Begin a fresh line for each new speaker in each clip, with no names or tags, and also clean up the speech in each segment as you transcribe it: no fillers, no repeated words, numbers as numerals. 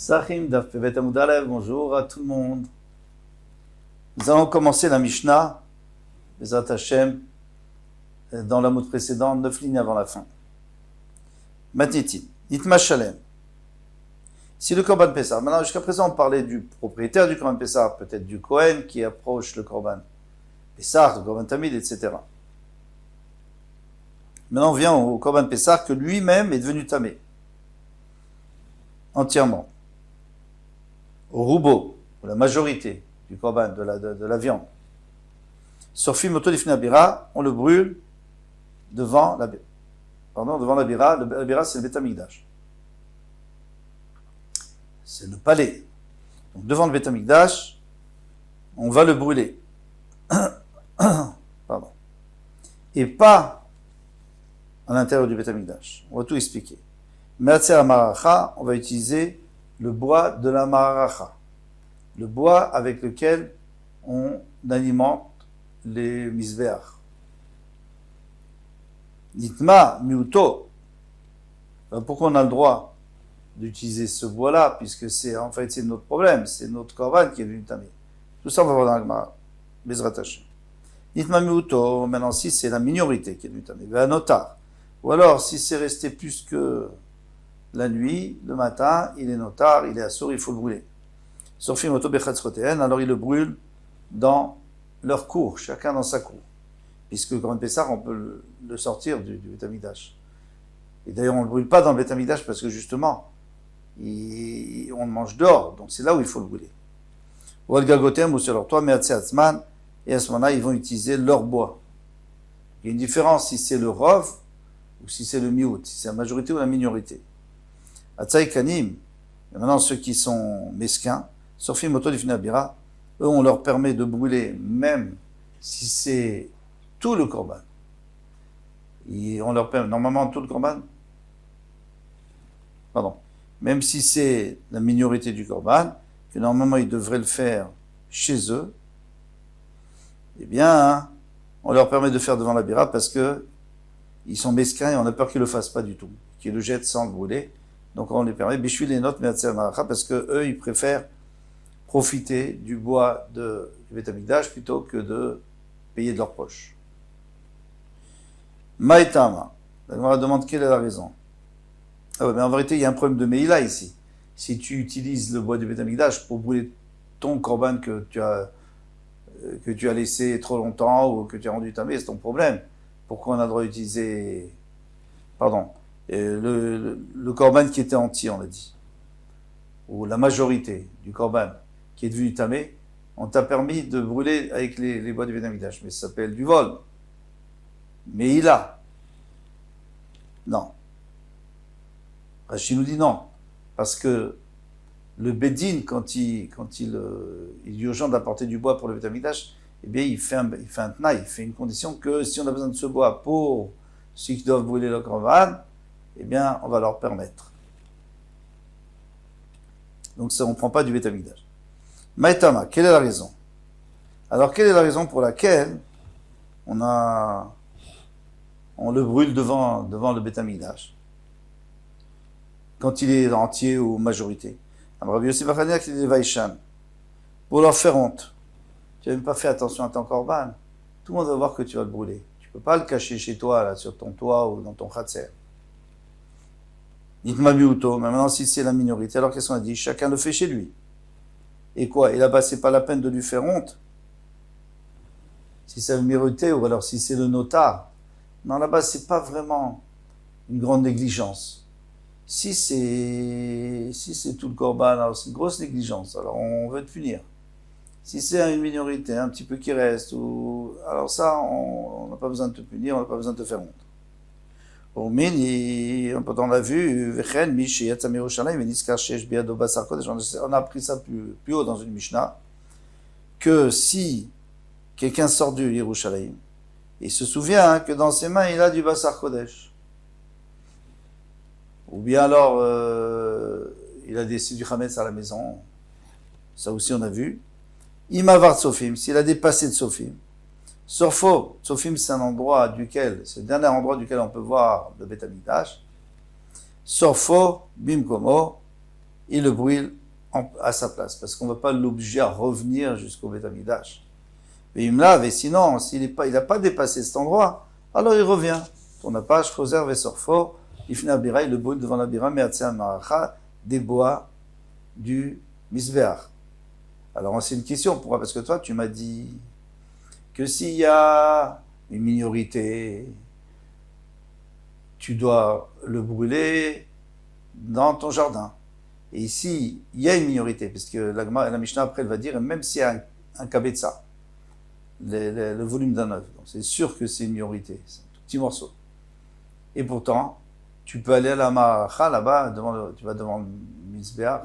Sahim Daf Pevet Amud Alev, bonjour à tout le monde. Nous allons commencer la Mishnah, Bezrat Hashem, dans la mode précédente, 9 lignes avant la fin. Matnitin, Nitma Shalem. Si le Korban Pessah, maintenant jusqu'à présent on parlait du propriétaire du Korban Pessah, peut-être du Kohen qui approche le Korban Pessah, le Korban Tamid, etc. Maintenant on vient au Korban Pessah que lui-même est devenu tamé. Entièrement. Au roubo, la majorité du korban, de la viande. Sorfim otolifna bira, on le brûle devant la bira. La bira, c'est le Beth Amikdash. C'est le palais. Donc devant le Beth Amikdash, on va le brûler. Pardon. Et pas à l'intérieur du Beth Amikdash. On va tout expliquer. Me'atzer amaracha, on va utiliser le bois de la maracha, le bois avec lequel on alimente les misbeach. Nitma miuto. Pourquoi on a le droit d'utiliser ce bois-là, puisque c'est en fait c'est notre problème, c'est notre korban qui est venu tamé. Tout ça on va voir dans la Gemara. Bezrat Hashem. Nitma miuto, maintenant si c'est la minorité qui est venue tamé, un notar. Ou alors si c'est resté plus que la nuit, le matin, il est notar, il est assour, il faut le brûler. Sorfim oto bechatzrotéen, alors il le brûle dans leur cour, chacun dans sa cour. Puisque le Korban Pessah, on peut le sortir du Beth Amikdash. Et d'ailleurs, on ne le brûle pas dans le Beth Amikdash parce que justement, on le mange dehors, donc c'est là où il faut le brûler. Ou al gagotem, ou sur leur toit, me'atse atzman, et à ce moment-là, ils vont utiliser leur bois. Il y a une différence si c'est le rov ou si c'est le miout, si c'est la majorité ou la minorité. Atzai kanim, et maintenant ceux qui sont mesquins, sorfim otolifna bira, eux on leur permet de brûler même si c'est tout le korban. Et on leur permet, normalement tout le korban, même si c'est la minorité du korban, que normalement ils devraient le faire chez eux, eh bien, on leur permet de faire devant la bira parce que ils sont mesquins et on a peur qu'ils le fassent pas du tout, qu'ils le jettent sans le brûler. Donc on les permet, Bishui les notes, parce que eux, ils préfèrent profiter du bois du Beth Amikdash plutôt que de payer de leur poche. Maïtama. La Gemara demande quelle est la raison. Ah ouais, mais en vérité, il y a un problème de Meïla ici. Si tu utilises le bois du Beth Amikdash pour brûler ton korban que tu as laissé trop longtemps ou que tu as rendu tamé, c'est ton problème. Pourquoi on a le droit d'utiliser, le korban qui était entier, on l'a dit, ou la majorité du korban qui est devenu tamé, on t'a permis de brûler avec les bois du Beth Amikdash, mais ça s'appelle du vol. Mais il a. Non. Rachid nous dit non, parce que le Bedin, quand il est urgent d'apporter du bois pour le Beth Amikdash, eh bien il fait un tnaï, il fait une condition que si on a besoin de ce bois pour ceux qui doivent brûler le korban, eh bien, on va leur permettre. Donc ça, on ne prend pas du Beth Amikdash. Maïtama, quelle est la raison? Alors, quelle est la raison pour laquelle on le brûle devant le Beth Amikdash quand il est entier ou majorité? Rabbi Yossi Bachania qui dit Vaïchan, pour leur faire honte. Tu n'as même pas fait attention à ton korban. Tout le monde va voir que tu vas le brûler. Tu ne peux pas le cacher chez toi, là, sur ton toit ou dans ton khatser. Nitma miuto, mais maintenant si c'est la minorité, alors qu'est-ce qu'on a dit? Chacun le fait chez lui. Et quoi? Et là-bas, c'est pas la peine de lui faire honte. Si c'est la minorité, ou alors si c'est le notar. Non, là-bas, c'est pas vraiment une grande négligence. Si c'est tout le korban, alors c'est une grosse négligence. Alors on veut te punir. Si c'est une minorité, un petit peu qui reste, alors ça, on n'a pas besoin de te punir, on n'a pas besoin de te faire honte. On l'a vu, on a appris ça plus haut dans une Mishnah, que si quelqu'un sort du Yerushalayim, il se souvient que dans ses mains il a du Basar Kodesh, ou bien alors il a décidé du Chametz à la maison, ça aussi on a vu. Imavar Tsofim, s'il a dépassé de Tsofim, Sorfo, Tsofim, c'est le dernier endroit duquel on peut voir le Beth Amikdash. Sorfo, Bimkomo, il le brûle à sa place, parce qu'on ne va pas l'obliger à revenir jusqu'au Beth Amikdash. Mais il me lave, et sinon, il n'a pas dépassé cet endroit, alors il revient. Tourne la page, Choser Vesorfo, Ifna Bira, il le brûle devant la Bira, Meatzea Maracha, des bois du Misbeach. Alors c'est une question, pourquoi? Parce que toi, tu m'as dit que s'il y a une minorité, tu dois le brûler dans ton jardin. Et ici, il y a une minorité, parce que la Mishnah après, elle va dire, même s'il y a un kabetza, le volume d'un œuf, donc c'est sûr que c'est une minorité, c'est un tout petit morceau. Et pourtant, tu peux aller à la Maracha, là-bas, tu vas devant le Mizbeach,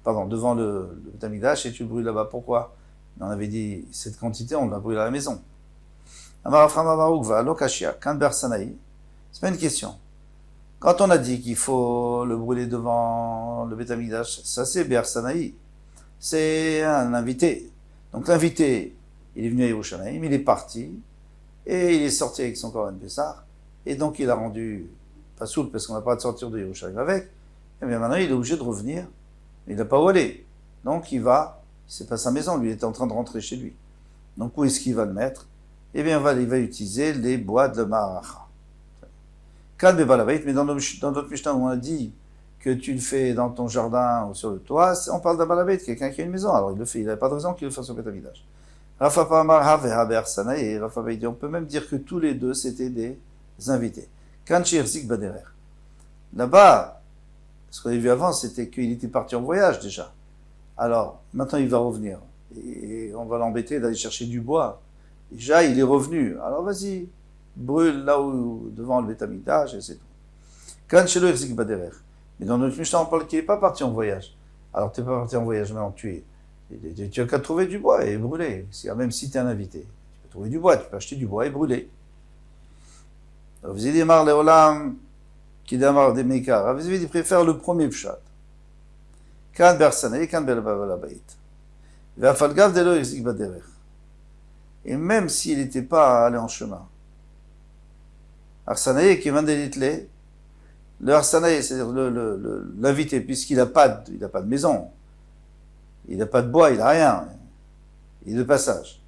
devant le Tamigdash, et tu le brûles là-bas. Pourquoi? On avait dit, cette quantité, on la brûle à la maison. C'est pas une question. Quand on a dit qu'il faut le brûler devant le Beth Amikdash, ça c'est Be'er Sanaï. C'est un invité. Donc l'invité, il est venu à Yerushalayim, il est parti, et il est sorti avec son Korban Pessah, et donc il a rendu pas soul parce qu'on n'a pas de sortir de Yerushalayim avec, et bien maintenant il est obligé de revenir, il n'a pas où aller. Donc c'est pas sa maison, lui il est en train de rentrer chez lui. Donc où est-ce qu'il va le mettre? Eh bien il va utiliser les bois de Maracha. Mais dans notre Mishnah, on a dit que tu le fais dans ton jardin ou sur le toit, on parle d'un balabait, quelqu'un qui a une maison, alors il le fait, il n'a pas de raison qu'il le fasse au Beth Amikdash. Rafa Pamar Have Haber Sana et Rafa Baïdi, on peut même dire que tous les deux c'était des invités. Kanchir Zik Baderer. Là-bas, ce qu'on a vu avant, c'était qu'il était parti en voyage déjà. Alors, maintenant il va revenir. Et on va l'embêter d'aller chercher du bois. Déjà, il est revenu. Alors vas-y, brûle là où, devant le Beth Amikdash, et c'est tout. Kan Shelo Zik Baderer. Mais dans notre Mishnah, on parle qu'il n'est pas parti en voyage. Alors, tu n'es pas parti en voyage, maintenant tu as qu'à trouver du bois et brûler. Même si tu es un invité, tu peux trouver du bois, tu peux acheter du bois et brûler. Rav Zidi Amar Leolam, qui démarre des Meikar. Rav Zidi préfère le premier pshat. Kan Bersane, Kan Belabait. Ve'afalgav Delo Zik Baderer. Et même s'il n'était pas allé en chemin, Arsanaï qui vient d'élitler, le Arsanaï, c'est-à-dire l'invité, puisqu'il n'a pas de maison, il n'a pas de bois, il n'a rien, il est de passage.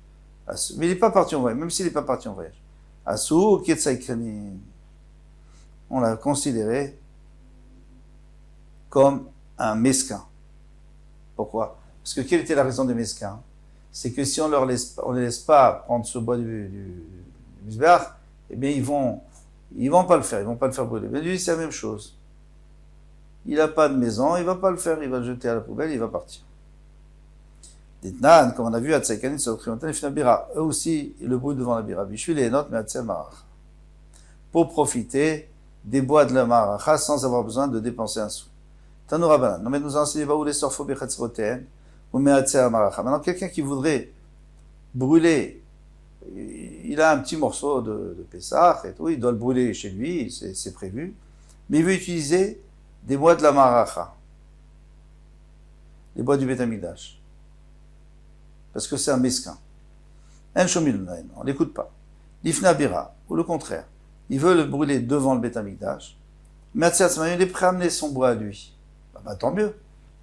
Mais il n'est pas parti en voyage, même s'il n'est pas parti en voyage. Asou, Ketsaïkrani, on l'a considéré comme un mesquin. Pourquoi? Parce que quelle était la raison des mesquins? C'est que si on ne les laisse pas prendre ce bois du Misbeach, eh bien ils vont pas le faire, ils vont pas le faire brûler. Mais lui, c'est la même chose. Il n'a pas de maison, il va pas le faire, il va le jeter à la poubelle, il va partir. Ditnan, comme on a vu à Tsaïkanin, sur le Trimontan, il fait la bira. Eux aussi, ils le brûlent devant la bira. Bichui les notes, mais à Tsaïmar. Pour profiter des bois de la maracha sans avoir besoin de dépenser un sou. Tanoura Banan. Non, mais nous enseignons où les sorfo bechatzroten, ou meatzea maracha. Maintenant, quelqu'un qui voudrait brûler, il a un petit morceau de Pessah et tout, il doit le brûler chez lui, c'est prévu, mais il veut utiliser des bois de la maracha, les bois du Beth Amikdash, parce que c'est un mesquin. En shomil, on l'écoute pas. L'ifna bira, ou le contraire, il veut le brûler devant le Beth Amikdash, mais il est prêt à amener son bois à lui. Bah, tant mieux.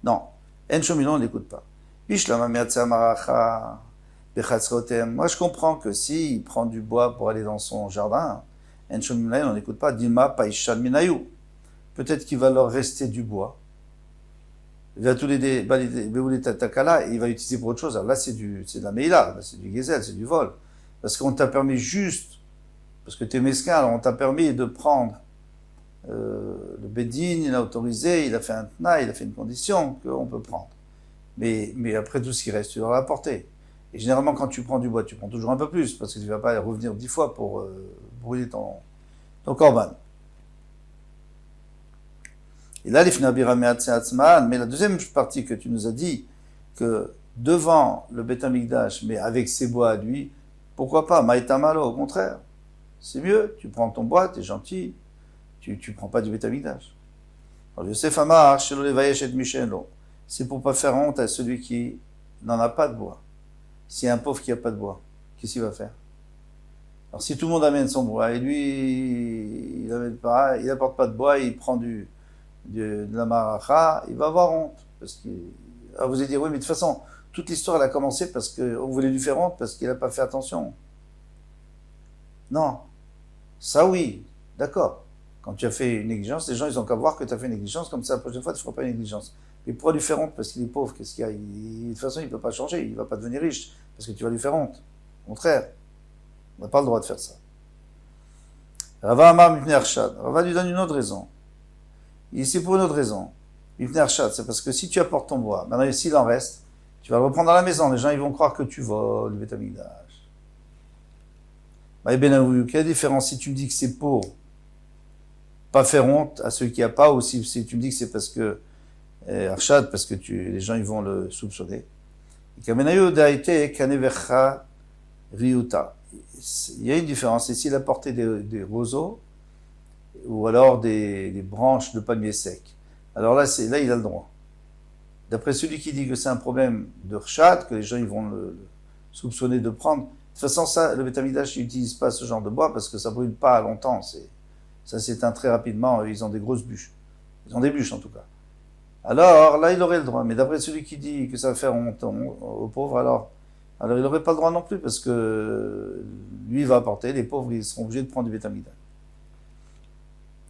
Non, en shomil, on l'écoute pas. Bishlama meatzea maracha. Moi, je comprends que s'il prend du bois pour aller dans son jardin, on n'écoute pas Dilma Paishan Minayu. Peut-être qu'il va leur rester du bois. Il va tous les tatakala et il va utiliser pour autre chose. Alors là, c'est de la meila, c'est du gezel, c'est du vol. Parce qu'on t'a permis juste, parce que tu es mesquin, alors on t'a permis de prendre le Bédine, il a autorisé, il a fait un tna, il a fait une condition qu'on peut prendre. Mais après tout ce qui reste, tu dois l'apporter. Et généralement, quand tu prends du bois, tu prends toujours un peu plus, parce que tu ne vas pas revenir 10 fois pour brûler ton korban. Et là, mais la deuxième partie que tu nous as dit, que devant le Beth Amikdash, mais avec ses bois à lui, pourquoi pas, Maïtamalo, au contraire. C'est mieux, tu prends ton bois, tu es gentil, tu prends pas du Beth Amikdash. Alors, Yosef Amar, Shelo Levayesh et Mishelo, c'est pour pas faire honte à celui qui n'en a pas de bois. S'il y a un pauvre qui n'a pas de bois, qu'est-ce qu'il va faire? Alors si tout le monde amène son bois et lui, il n'apporte pas de bois, il prend de la maracha, il va avoir honte. vous allez dire, oui, mais de toute façon, toute l'histoire, elle a commencé parce qu'on voulait lui faire honte, parce qu'il n'a pas fait attention. Non. Ça, oui. D'accord. Quand tu as fait une négligence, les gens, ils ont qu'à voir que tu as fait une négligence, comme ça, la prochaine fois, tu ne feras pas une négligence. Mais pourquoi lui faire honte parce qu'il est pauvre? Qu'est-ce qu'il y a? De toute façon, il ne peut pas changer, il ne va pas devenir riche, parce que tu vas lui faire honte. Au contraire, on n'a pas le droit de faire ça. Rava Amar Mipnei Arshad. Rava lui donne une autre raison. Ici, pour une autre raison. Mipnei Arshad, c'est parce que si tu apportes ton bois, maintenant, s'il en reste, tu vas le reprendre à la maison. Les gens, ils vont croire que tu voles le Beth Amikdash. Quelle est la différence si tu me dis que c'est pour pas faire honte à ceux qui n'ont pas, ou si tu me dis que c'est parce que Arshad, parce que les gens ils vont le soupçonner. Il y a une différence. Et s'il a porté des roseaux, ou alors des branches de palmier sec, alors là, il a le droit. D'après celui qui dit que c'est un problème de Rshad, que les gens ils vont le soupçonner de prendre, de toute façon, ça, le Beth Amikdash n'utilise pas ce genre de bois parce que ça brûle pas longtemps. Ça s'éteint très rapidement. Ils ont des grosses bûches. Ils ont des bûches en tout cas. Alors là, il aurait le droit. Mais d'après celui qui dit que ça va faire honte aux pauvres, alors il n'aurait pas le droit non plus parce que lui, il va apporter. Les pauvres, ils seront obligés de prendre du Beth Amikdash.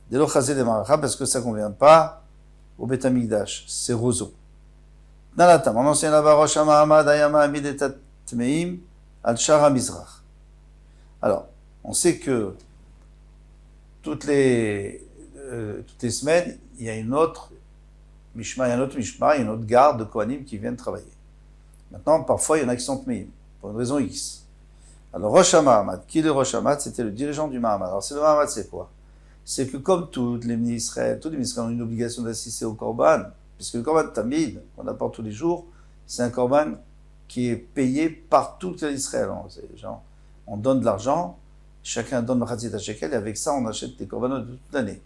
Dès lors, chazé des maracha parce que ça ne convient pas au Beth Amikdash. C'est roseau. Dans la table, on enseigne là-bas Rosh Hamahamad Ayama Amid et Tatmeim al Shara Mizrach. Alors, on sait que toutes les semaines, il y a une autre mishma, il y a une autre garde de Kohanim qui viennent travailler. Maintenant, parfois, il y en a qui sont Tmeim, pour une raison X. Alors, Rosh Hamahamad, qui est le Rosh Hamahamad? C'était le dirigeant du Mahamad. Alors, c'est le Mahamad, c'est quoi? C'est que comme tous les ministres ont une obligation d'assister au Korban, puisque le Korban Tamid, qu'on apporte tous les jours, c'est un Korban qui est payé par tout l'Israël. On donne de l'argent, chacun donne le Chatzit HaShekel, et avec ça, on achète des korbanot de toute l'année.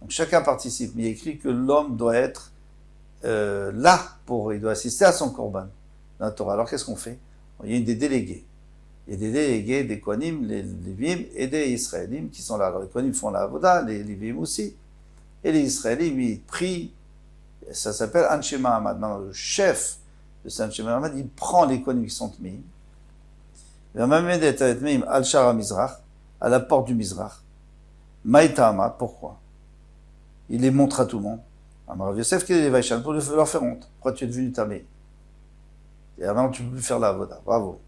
Donc chacun participe, mais il est écrit que l'homme doit être là, il doit assister à son korban dans la Torah. Alors qu'est-ce qu'on fait? Il y a des délégués. Il y a des délégués, des Kohanim, les Lévim et des Israélim qui sont là. Alors les Kohanim font la Avoda, les Lévim aussi. Et les Israélim, ils prient. Ça s'appelle Anshe Mahamad. Maintenant, le chef de cet Anshe Mahamad, il prend les Kohanim qui sont Tmeim. Il va m'amener d'être Tmeim al Shara Mizrach, à la porte du Mizrach. Maïtama, pourquoi? Il les montre à tout le monde. Amar Yosef, qui est les Vaishan, pour leur faire honte. Pourquoi tu es devenu Tamé? Et avant, tu ne peux plus faire la Avoda. Bravo.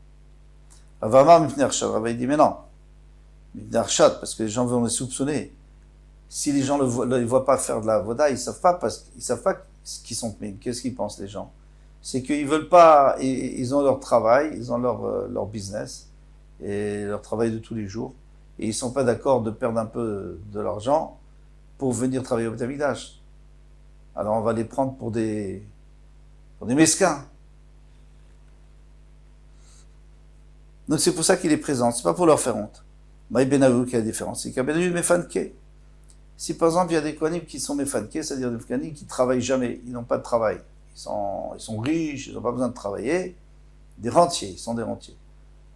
Avamar Mifnei Arshad. Rava, il dit, mais non. Mifnei Arshad, parce que les gens vont les soupçonner. Si les gens ne les voient pas faire de la Avoda, ils savent pas ce qu'ils sont Tmeim. Qu'est-ce qu'ils pensent, les gens? C'est qu'ils veulent pas, ils ont leur travail, ils ont leur business, et leur travail de tous les jours, et ils sont pas d'accord de perdre un peu de l'argent pour venir travailler au Beth Amikdash. Alors on va les prendre pour des mesquins. Donc c'est pour ça qu'il est présent, c'est pas pour leur faire honte. Maï Benaou qui a la différence, c'est qu'à Benaou Mefanke. Si par exemple il y a des Kohanim qui sont Mefanke, c'est-à-dire des Kohanim qui travaillent jamais, ils n'ont pas de travail. Ils sont riches, ils n'ont pas besoin de travailler. Des rentiers, ils sont des rentiers.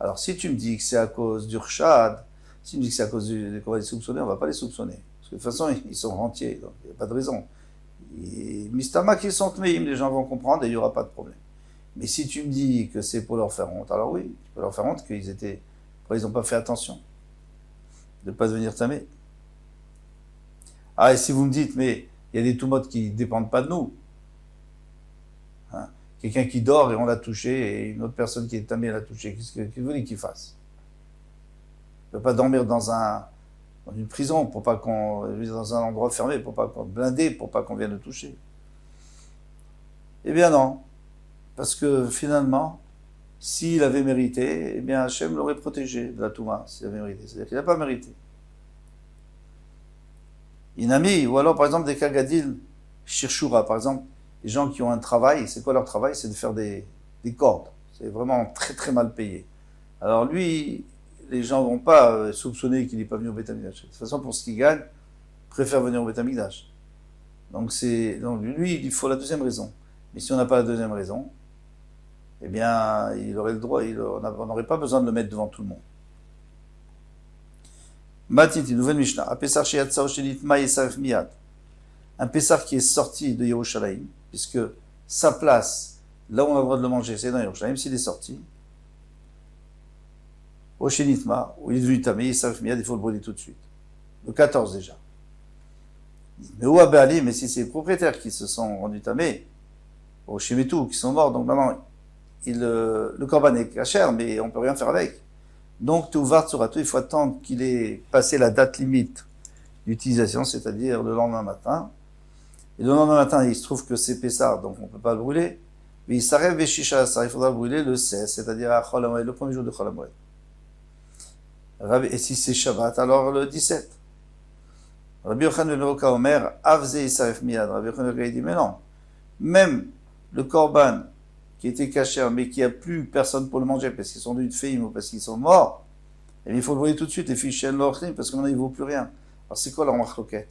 Alors si tu me dis que c'est à cause du Rshad, si tu me dis que c'est à cause qu'on va les soupçonner, on ne va pas les soupçonner. Parce que de toute façon, ils sont rentiers, donc il n'y a pas de raison. Mistama qu'ils sont Tmeim, les gens vont comprendre et il n'y aura pas de problème. Mais si tu me dis que c'est pour leur faire honte, alors oui, pour leur faire honte qu'ils n'ont pas fait attention de ne pas devenir tamé. Ah, et si vous me dites, mais il y a des toumotes qui ne dépendent pas de nous. Hein, quelqu'un qui dort et on l'a touché, et une autre personne qui est tamée l'a touché, qu'est-ce que vous voulez qu'il fasse? Il ne peut pas dormir dans une prison, dans un endroit fermé, blindé, pour pas qu'on vienne le toucher. Eh bien non. Parce que finalement, s'il avait mérité, eh bien Hachem l'aurait protégé de la Touma, s'il avait mérité. C'est-à-dire qu'il n'a pas mérité. Inami, ou alors par exemple des Kagadil, Shirshura, par exemple, les gens qui ont un travail, c'est quoi leur travail? C'est de faire des cordes. C'est vraiment très très mal payé. Alors lui, les gens ne vont pas soupçonner qu'il n'est pas venu au Beth Amikdash. De toute façon, pour ce qu'il gagne, il préfère venir au Beth Amikdash. Donc lui, il faut la deuxième raison. Mais si on n'a pas la deuxième raison, eh bien, il aurait le droit, on n'aurait pas besoin de le mettre devant tout le monde. Matiti, nouvelle Mishnah. Un Pessar qui est sorti de Yerushalayim, puisque sa place, là où on a le droit de le manger, c'est dans Yerushalayim, s'il est sorti, au Shinitma, où il est devenu tamé, il s'arrive miyad, il faut le brûler tout de suite. Le 14 déjà. Mais où Abéali, mais si c'est les propriétaires qui se sont rendus tamés, au Shemetou, qui sont morts, donc maintenant, le korban est cachère, mais on peut rien faire avec. Donc, Touvar Tsouratou, il faut attendre qu'il ait passé la date limite d'utilisation, c'est-à-dire le lendemain matin. Et le lendemain matin, il se trouve que c'est Pessah, donc on ne peut pas le brûler. Mais il s'arrête Veshisha, il faudra le brûler le 16, c'est-à-dire à Chol HaMoed, le premier jour de Chol HaMoed. Et si c'est Shabbat, alors le 17. Rabbi Yochanan ben Beroka Omer, Avze Yisaref Miyad. Rabbi Yochanan ben dit, mais non, même le korban qui était caché, mais qui a plus personne pour le manger parce qu'ils sont devenus féim ou parce qu'ils sont morts, et bien il faut le brûler tout de suite, les fiches l'orchim, parce que maintenant il ne vaut plus rien. Alors c'est quoi la marloquette?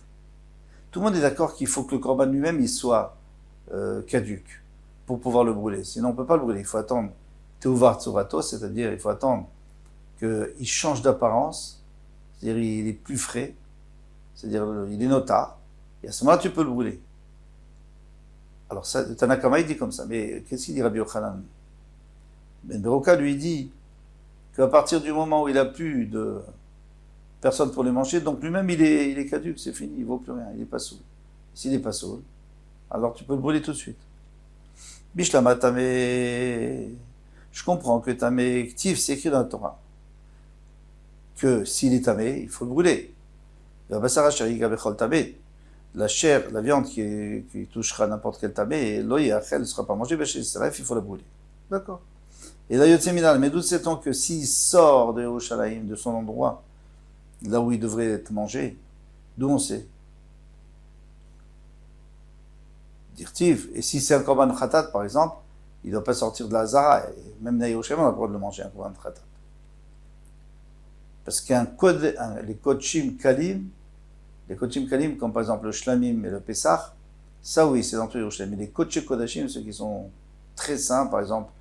Tout le monde est d'accord qu'il faut que le korban lui-même il soit caduque pour pouvoir le brûler. Sinon on ne peut pas le brûler. Il faut attendre Teuvar Tsorato, c'est-à-dire il faut attendre qu'il change d'apparence, c'est-à-dire il est plus frais, c'est-à-dire il est notard, et à ce moment-là tu peux le brûler. Alors ça, Tanakama il dit comme ça, mais qu'est-ce qu'il dit Rabbi Yochanan? Ben Beroka lui dit qu'à partir du moment où il n'a plus de personne pour les manger, donc lui-même il est caduque, c'est fini, il ne vaut plus rien, il n'est pas saoul. S'il n'est pas saoul, alors tu peux le brûler tout de suite. Bishlama Tamé, je comprends que Tamé Ktiv, c'est écrit dans la Torah, que s'il est Tamé, il faut le brûler. La chair, la viande qui touchera n'importe quel tamé, elle ne sera pas mangée, il faut la brûler. D'accord. Et là, Yotzeminal, mais d'où sait-on que s'il sort de Yerushalayim, de son endroit, là où il devrait être mangé, d'où on sait? Dirtiv. Et si c'est un korban khatat, par exemple, il ne doit pas sortir de la Hazara. Même dans Yerushalayim, on a le droit de le manger, un korban khatat. Parce les kodshim kalim, comme par exemple le shlamim et le pesach, ça oui, c'est dans tout Yerushalayim. Mais les kodshim kodashim, ceux qui sont très saints, par exemple,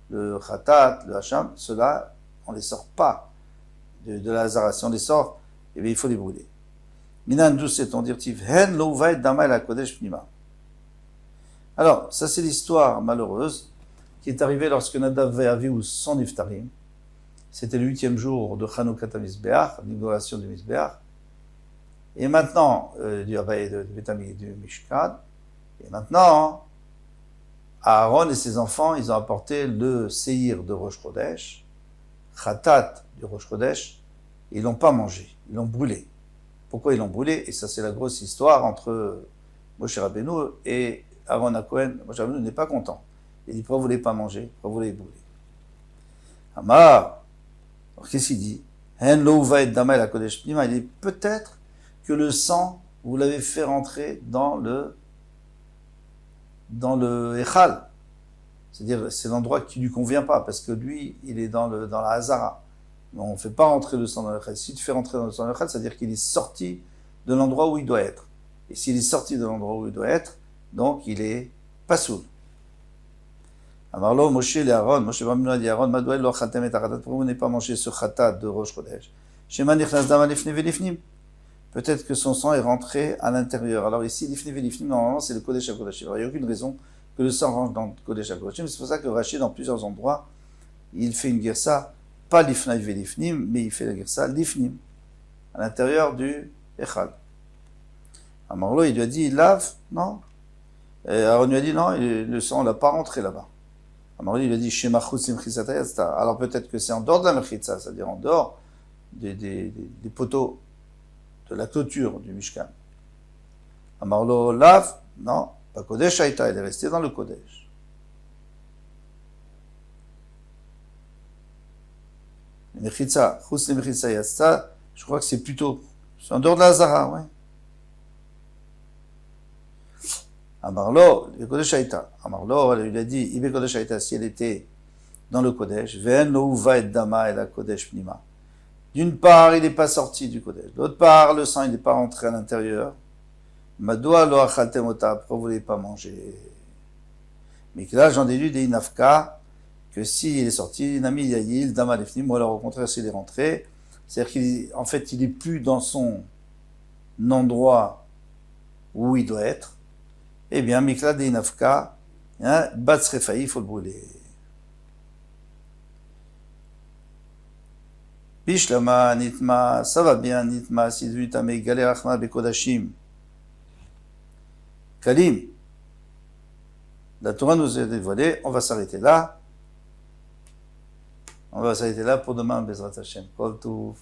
le khatat, le hacham, ceux-là, on ne les sort pas de la Hazara. Si on les sort, eh bien, il faut les brûler. Minan d'où c'est-on dirtiv, hen lo uvaet dama la kodesh pnima. Alors, ça c'est l'histoire malheureuse qui est arrivée lorsque Nadav et Avihu sont niftarim. C'était le 8e jour de Chanukah HaMizbeach, l'inauguration du Mizbeach. Et maintenant, du Havaya de Betami du Mishkan. Et maintenant, Aaron et ses enfants, ils ont apporté le Seir de Rosh Chodesh, Khatat du Rosh Chodesh, et ils l'ont pas mangé, ils l'ont brûlé. Pourquoi ils l'ont brûlé? Et ça, c'est la grosse histoire entre Moshe Rabbeinu et Aaron HaKohen. Moshe Rabbeinu n'est pas content. Il dit, pourquoi vous ne voulez pas manger? Pourquoi vous voulez brûler? Amar, alors qu'est-ce qu'il dit? Hen lo uvaet dama la kodesh pnima. Il dit, peut-être que le sang, vous l'avez fait rentrer dans le Echal. C'est-à-dire, c'est l'endroit qui ne lui convient pas, parce que lui, il est dans la Hazara. Mais on ne fait pas rentrer le sang dans l'Echal. Si tu fais rentrer le sang dans l'Echal, c'est-à-dire qu'il est sorti de l'endroit où il doit être. Et s'il est sorti de l'endroit où il doit être, donc il est pas soul. Amarlo, Moshe et Aaron, Moshe Rabbeinu a dit Aaron, Madouel lo chatem et khatat, pourquoi vous n'avez pas mangé ce khatat de Rosh Chodesh? Shema nichnas dama lifni velifnim. Peut-être que son sang est rentré à l'intérieur. Alors ici, lifni velifnim, normalement, c'est le Kodesh HaKodashim. Alors il n'y a aucune raison que le sang rentre dans le Kodesh HaKodashim. C'est pour ça que Rashi, dans plusieurs endroits, il fait une girsa, pas lifnai velifnim, mais il fait la girsa lifnim, à l'intérieur du Echal. Amarlo, il lui a dit, il lave, non? Et Aaron lui a dit, non, le sang, on l'a pas rentré là-bas. Amarlo, il lui a dit, Shema chutz limchitsata yasta. Alors peut-être que c'est en dehors de la mechitza, c'est-à-dire en dehors des poteaux de la clôture du Mishkan. Amarlo, lave, non, pas Kodesh Haïta, il est resté dans le Kodesh. Mechitza, chutz limchitza yasta, je crois que c'est plutôt, c'est en dehors de la Hazara, ouais. Amarlo, le Kodesh Haïta. Amarlo, il a dit, Ibe Kodesh Haïta, si elle était dans le Kodesh, Ven lo uvaet dama et la Kodesh pnima. D'une part, il n'est pas sorti du Kodesh. D'autre part, le sang, il n'est pas rentré à l'intérieur. Madoua lo achaltem ota, pourquoi vous ne l'avez pas mangé? Mais que là, j'en déduis des inafka, que s'il est sorti, nami yayil, dama lefnim, ou alors au contraire, s'il est rentré, c'est-à-dire qu'en fait, il n'est plus dans son endroit où il doit être, eh bien, Mikla de Inafka, Hein, Batsrefaï, il faut le brûler. Bishlama, Nitma, ça va bien, Nitma, si devenu tamé, Galerachma, Bekodashim. Kalim, la Torah nous a dévoilé, on va s'arrêter là. On va s'arrêter là pour demain, Bezrat Hashem. Kol Tov.